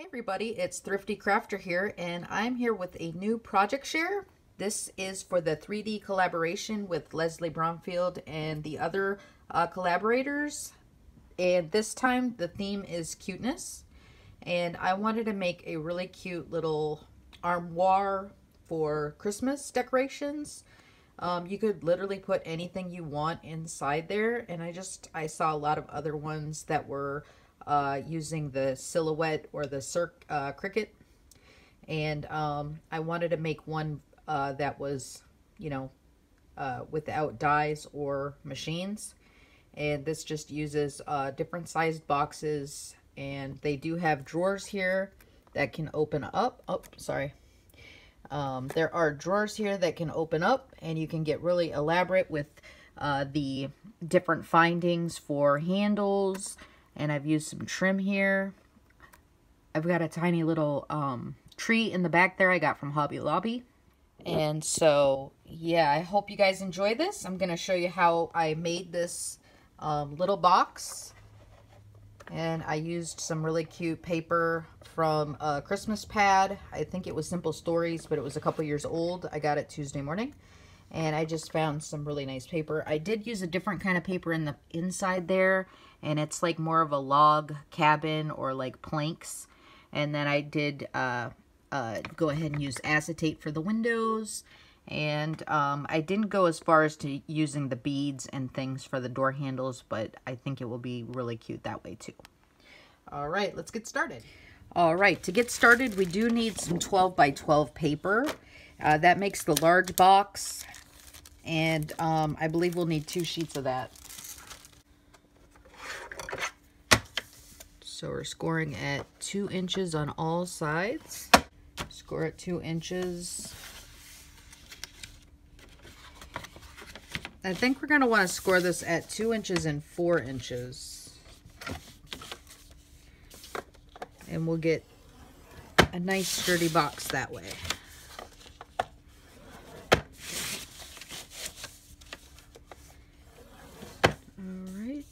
Hey everybody, it's Thrifty Crafter here, and I'm here with a new project share. This is for the 3D collaboration with Lesley Bromfield and the other collaborators. And this time the theme is cuteness. And I wanted to make a really cute little armoire for Christmas decorations. You could literally put anything you want inside there, and I saw a lot of other ones that were using the silhouette or the cricket, and I wanted to make one that was, without dies or machines, and this just uses different sized boxes, and they do have drawers here that can open up. Oh, sorry. There are drawers here that can open up, and you can get really elaborate with the different findings for handles. And I've used some trim here. I've got a tiny little tree in the back there I got from Hobby Lobby. And so, yeah, I hope you guys enjoy this. I'm going to show you how I made this little box. And I used some really cute paper from a Christmas pad. I think it was Simple Stories, but it was a couple years old. I got it Tuesday morning. And I just found some really nice paper. I did use a different kind of paper in the inside there. And it's like more of a log cabin or like planks. And then I did go ahead and use acetate for the windows. And I didn't go as far as to using the beads and things for the door handles, but I think it will be really cute that way too. All right, let's get started. All right, to get started, we do need some 12 by 12 paper. That makes the large box, and I believe we'll need 2 sheets of that. So we're scoring at 2 inches on all sides. Score at 2 inches. I think we're going to want to score this at 2 inches and 4 inches. And we'll get a nice sturdy box that way. All right.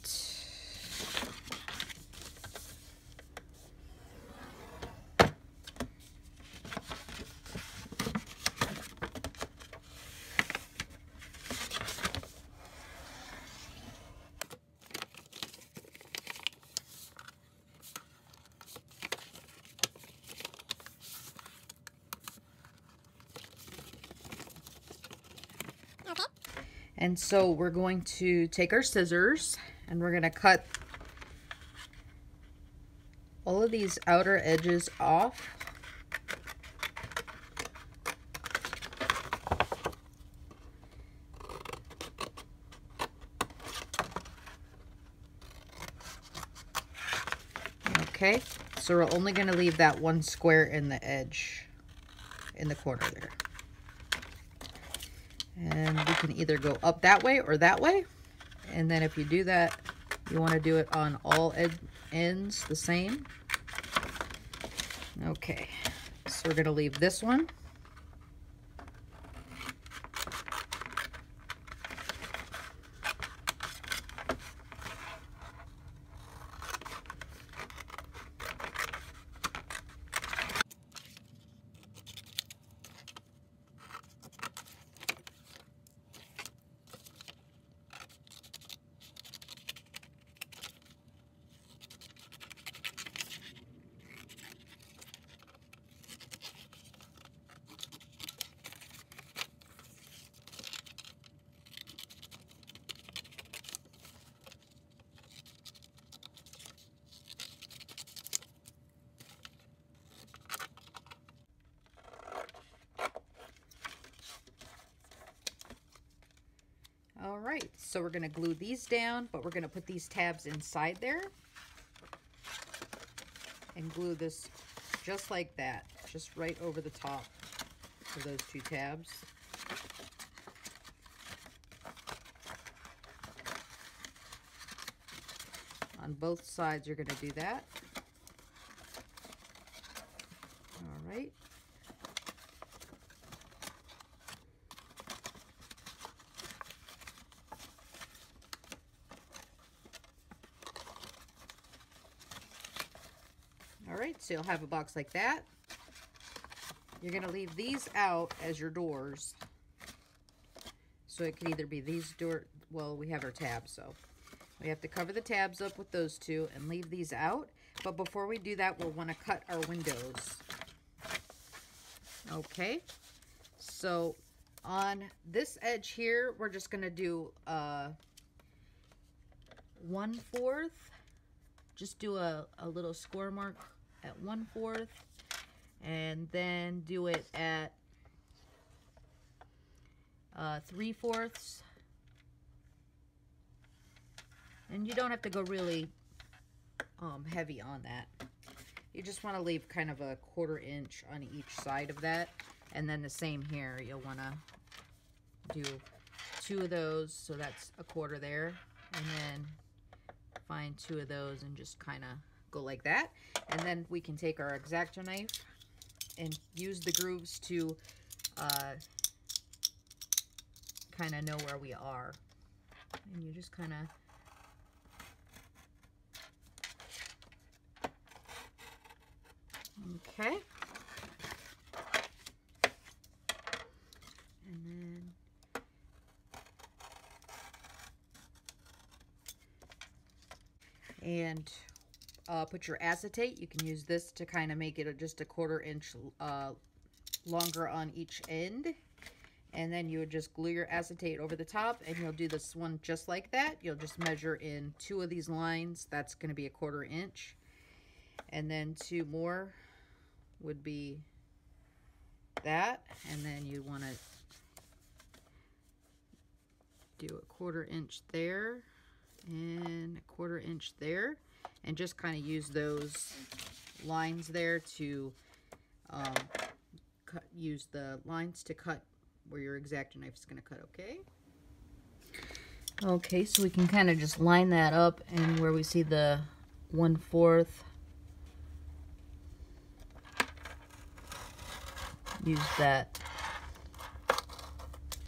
And so we're going to take our scissors and we're going to cut all of these outer edges off. Okay, so we're only going to leave that one square in the edge, in the corner there. And we can either go up that way or that way. And then if you do that, you want to do it on all ends the same. Okay, so we're going to leave this one. All right, so we're going to glue these down, but we're going to put these tabs inside there and glue this just like that, just right over the top of those 2 tabs. On both sides, you're going to do that. All right. right, so you'll have a box like that. You're going to leave these out as your doors. So it could either be these door, well, we have our tabs, so we have to cover the tabs up with those two and leave these out. But before we do that, we'll want to cut our windows. Okay, so on this edge here, we're just going to do 1/4. Just do a little score mark at 1/4, and then do it at 3/4. And you don't have to go really heavy on that. You just want to leave kind of a 1/4 inch on each side of that. And then the same here, you'll want to do 2 of those, so that's a 1/4 there. And then find 2 of those and just kind of go like that. And then we can take our X-Acto knife and use the grooves to kind of know where we are. And you just kind of okay. And then put your acetate. You can use this to kind of make it just a 1/4 inch longer on each end. And then you would just glue your acetate over the top, and you'll do this one just like that. You'll just measure in 2 of these lines. That's going to be a 1/4 inch. And then 2 more would be that. And then you want to do a 1/4 inch there and a 1/4 inch there. And just kind of use those lines there to use the lines to cut where your X-Acto knife is going to cut, okay? Okay, so we can kind of just line that up, and where we see the 1/4, use that.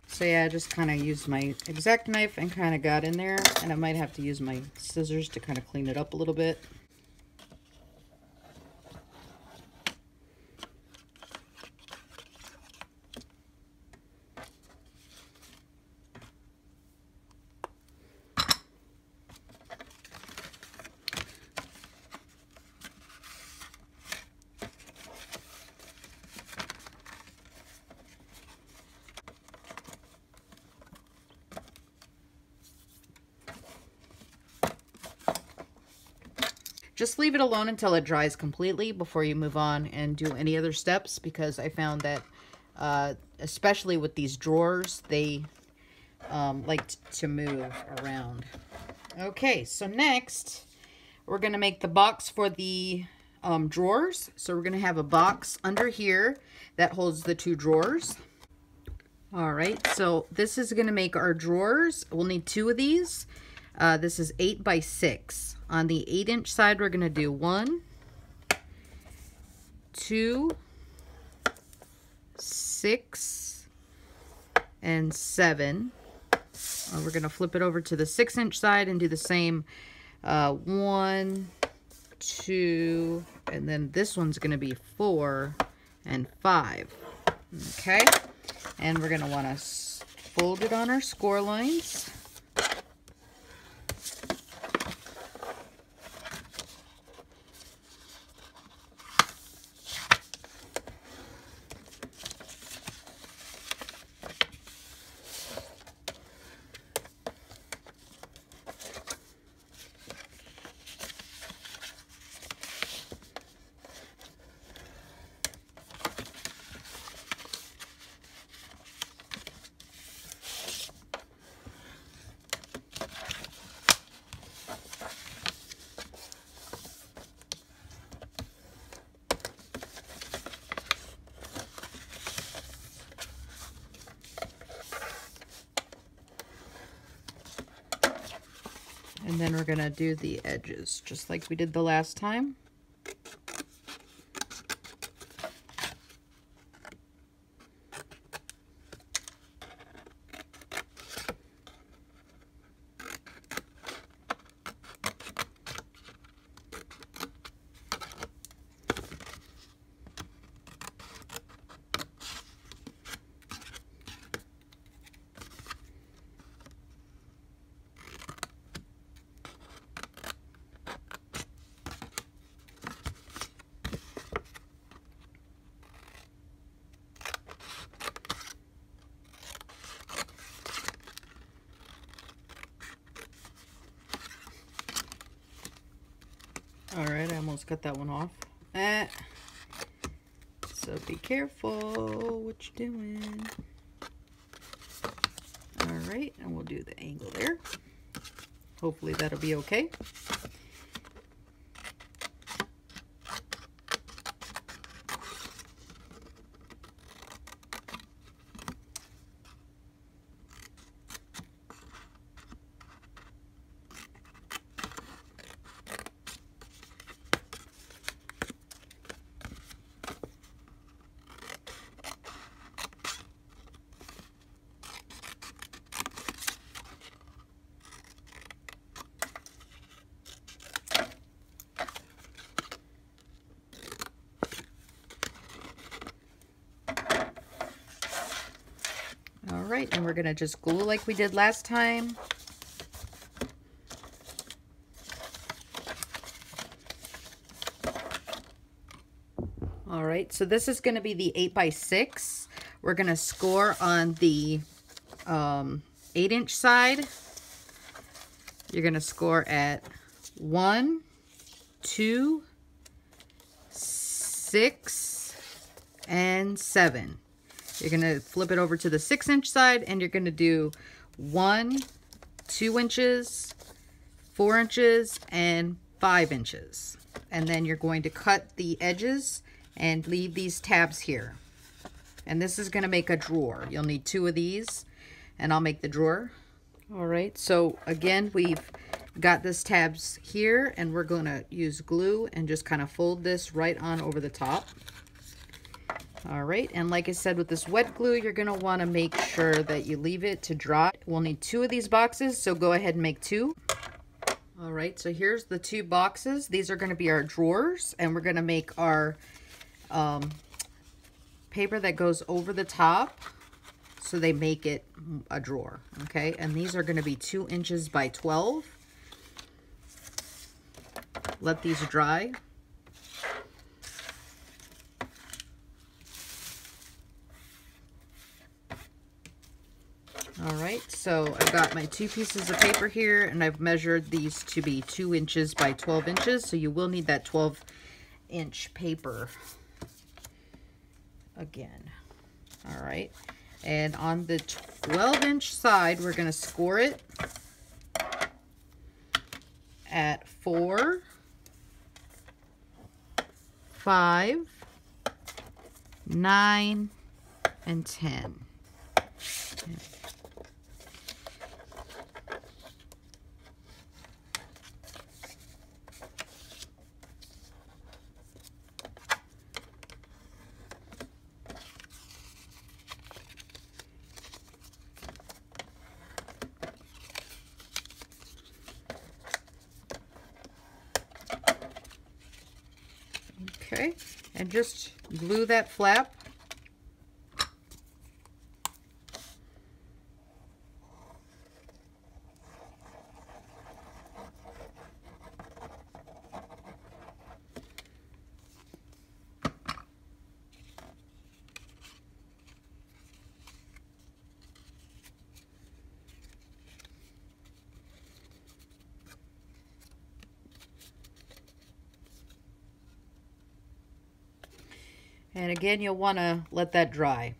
So yeah, I just kind of used my X-Acto knife and kind of got in there, and I might have to use my scissors to kind of clean it up a little bit. Just leave it alone until it dries completely before you move on and do any other steps, because I found that especially with these drawers, they like to move around. Okay, so next we're going to make the box for the drawers. So we're going to have a box under here that holds the 2 drawers. All right, so this is going to make our drawers. We'll need 2 of these. This is 8 by 6. On the 8-inch side, we're going to do 1, 2, 6, and 7. We're going to flip it over to the 6-inch side and do the same. 1, 2, and then this one's going to be 4 and 5. Okay, and we're going to want to fold it on our score lines. And then we're going to do the edges, just like we did the last time. All right, I almost cut that one off. So be careful what you're doing. All right, and we'll do the angle there. Hopefully that'll be okay. All right, and we're gonna just glue like we did last time. All right, so this is gonna be the 8x6. We're gonna score on the 8-inch side. You're gonna score at 1, 2, 6, and 7. You're gonna flip it over to the 6-inch side and you're gonna do 1, 2 inches, 4 inches, and 5 inches. And then you're going to cut the edges and leave these tabs here. And this is gonna make a drawer. You'll need 2 of these and I'll make the drawer. All right, so again, we've got this tabs here and we're gonna use glue and just kind of fold this right on over the top. All right, and like I said, with this wet glue, you're gonna wanna make sure that you leave it to dry. We'll need 2 of these boxes, so go ahead and make 2. All right, so here's the 2 boxes. These are gonna be our drawers, and we're gonna make our paper that goes over the top, so they make it a drawer, okay? And these are gonna be 2 inches by 12. Let these dry. All right, so I've got my 2 pieces of paper here and I've measured these to be 2 inches by 12 inches. So you will need that 12-inch paper again. All right, and on the 12-inch side, we're gonna score it at 4, 5, 9, and 10. Okay, and just glue that flap. And again, you'll want to let that dry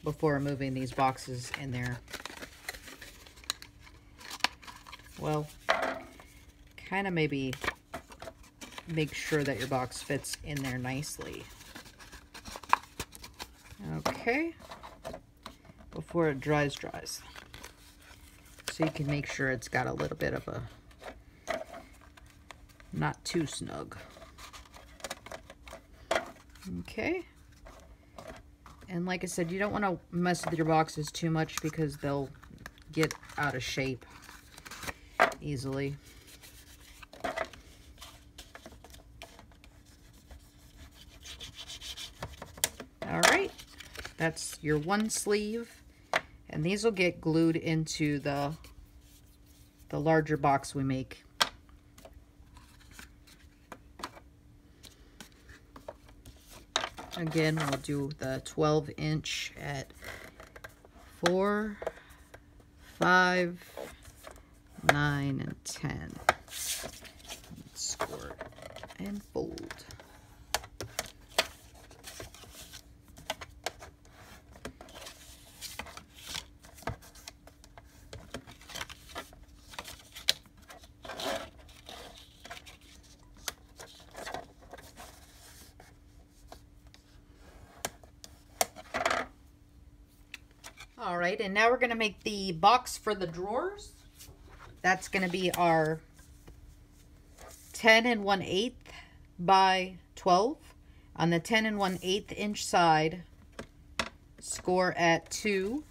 before moving these boxes in there. Well, kind of maybe make sure that your box fits in there nicely. Okay, before it dries. So you can make sure it's got a little bit of a, not too snug. Okay, and like I said, you don't want to mess with your boxes too much because they'll get out of shape easily. All right, that's your one sleeve, and these will get glued into the larger box we make. Again, we'll do the 12-inch at 4, 5, 9, and 10. Let's score it. and fold. All right, and now we're going to make the box for the drawers. That's going to be our 10 1/8 by 12. On the 10 1/8 inch side, score at 2,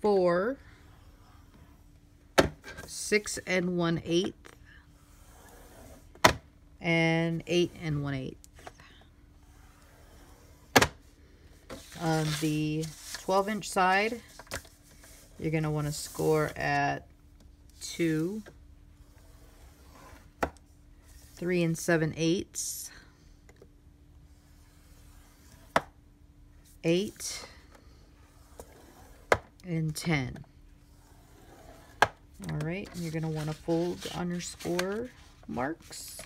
4, 6 1/8, and 8 1/8. On the 12 inch side, you're going to want to score at 2, 3 7/8, 8, and 10. All right, and you're going to want to fold on your score marks.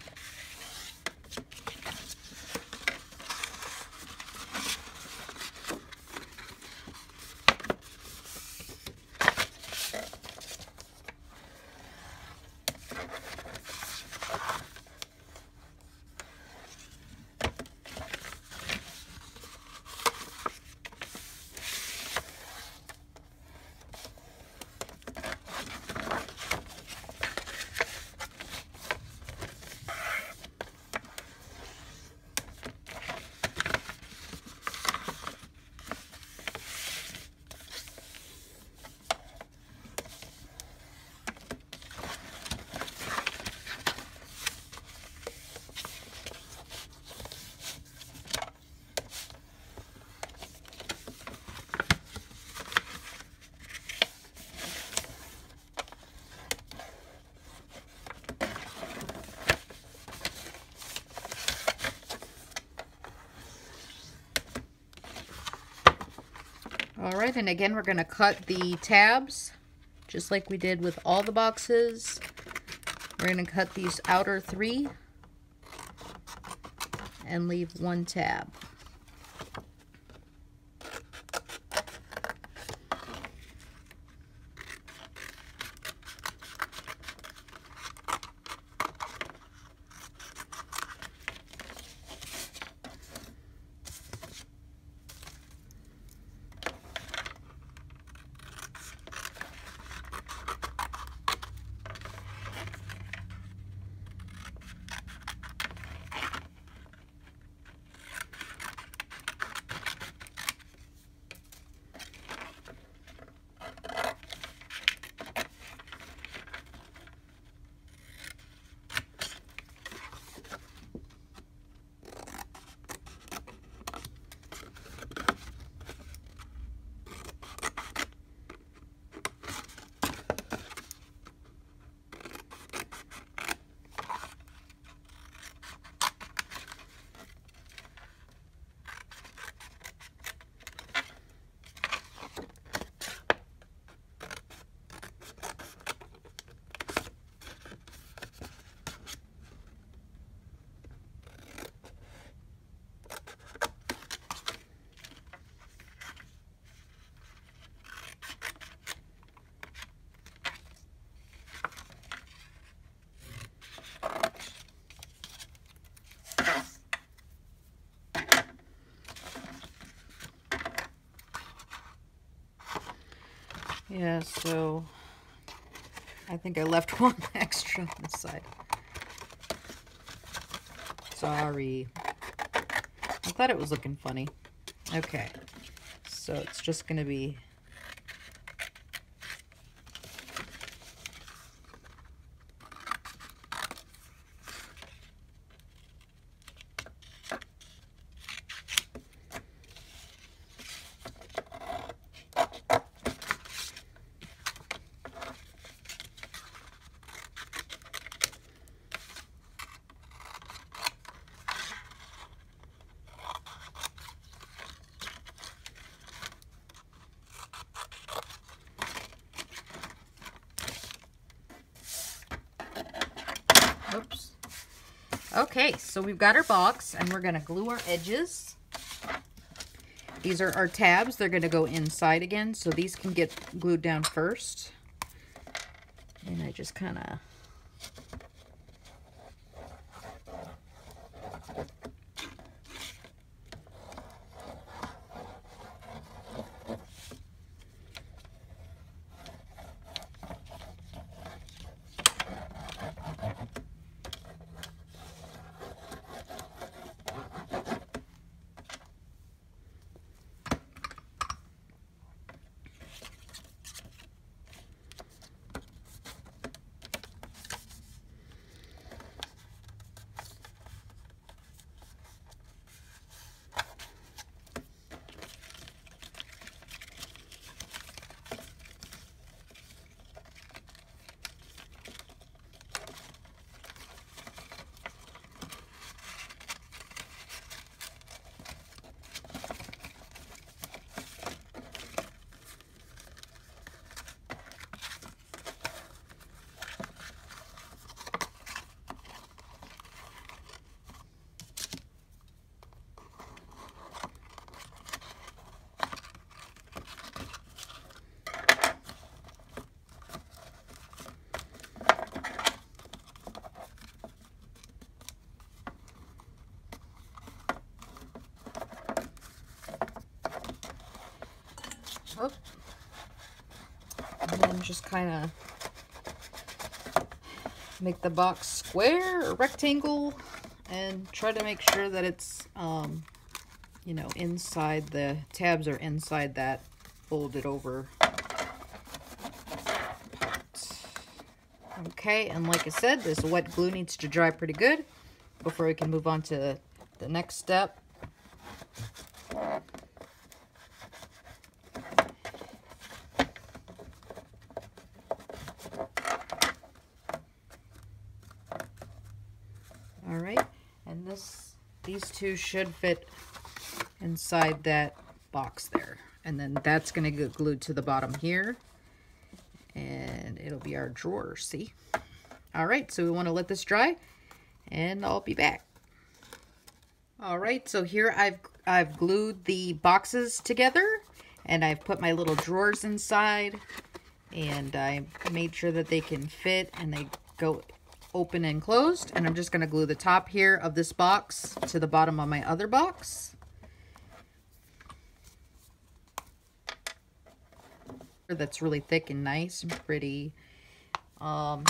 All right, and again, we're going to cut the tabs just like we did with all the boxes. We're going to cut these outer 3 and leave 1 tab. Yeah, so I think I left 1 extra on the side. Sorry. I thought it was looking funny. Okay, so it's just going to be Okay, so we've got our box and we're going to glue our edges. These are our tabs. They're going to go inside again, so these can get glued down first. And I just kind of... Oh. And then just kind of make the box square or rectangle and try to make sure that it's, you know, inside, the tabs are inside that folded over part. Okay, and like I said, this wet glue needs to dry pretty good before we can move on to the next step. All right, and these two should fit inside that box there, and then that's going to get glued to the bottom here, and it'll be our drawer. See? All right, so we want to let this dry, and I'll be back. All right, so here I've glued the boxes together, and I've put my little drawers inside, and I made sure that they can fit and they go open and closed. And I'm just going to glue the top here of this box to the bottom of my other box. That's really thick and nice and pretty. And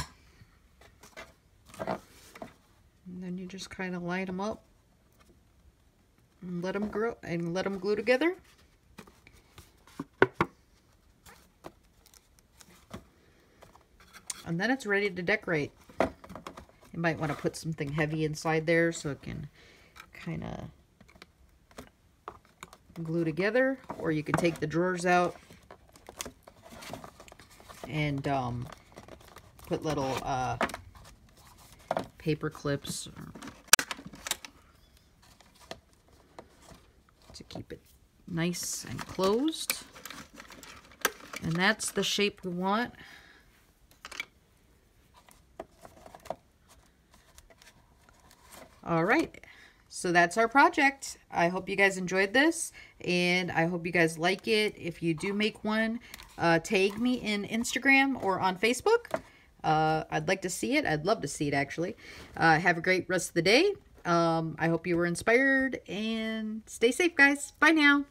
then you just kind of line them up and let them grow and let them glue together. And then it's ready to decorate. You might want to put something heavy inside there so it can kind of glue together, or you can take the drawers out and put little paper clips to keep it nice and closed. And that's the shape we want. All right, so that's our project. I hope you guys enjoyed this, and I hope you guys like it. If you do make one, tag me in Instagram or on Facebook. I'd like to see it. I'd love to see it, actually. Have a great rest of the day. I hope you were inspired, and stay safe, guys. Bye now.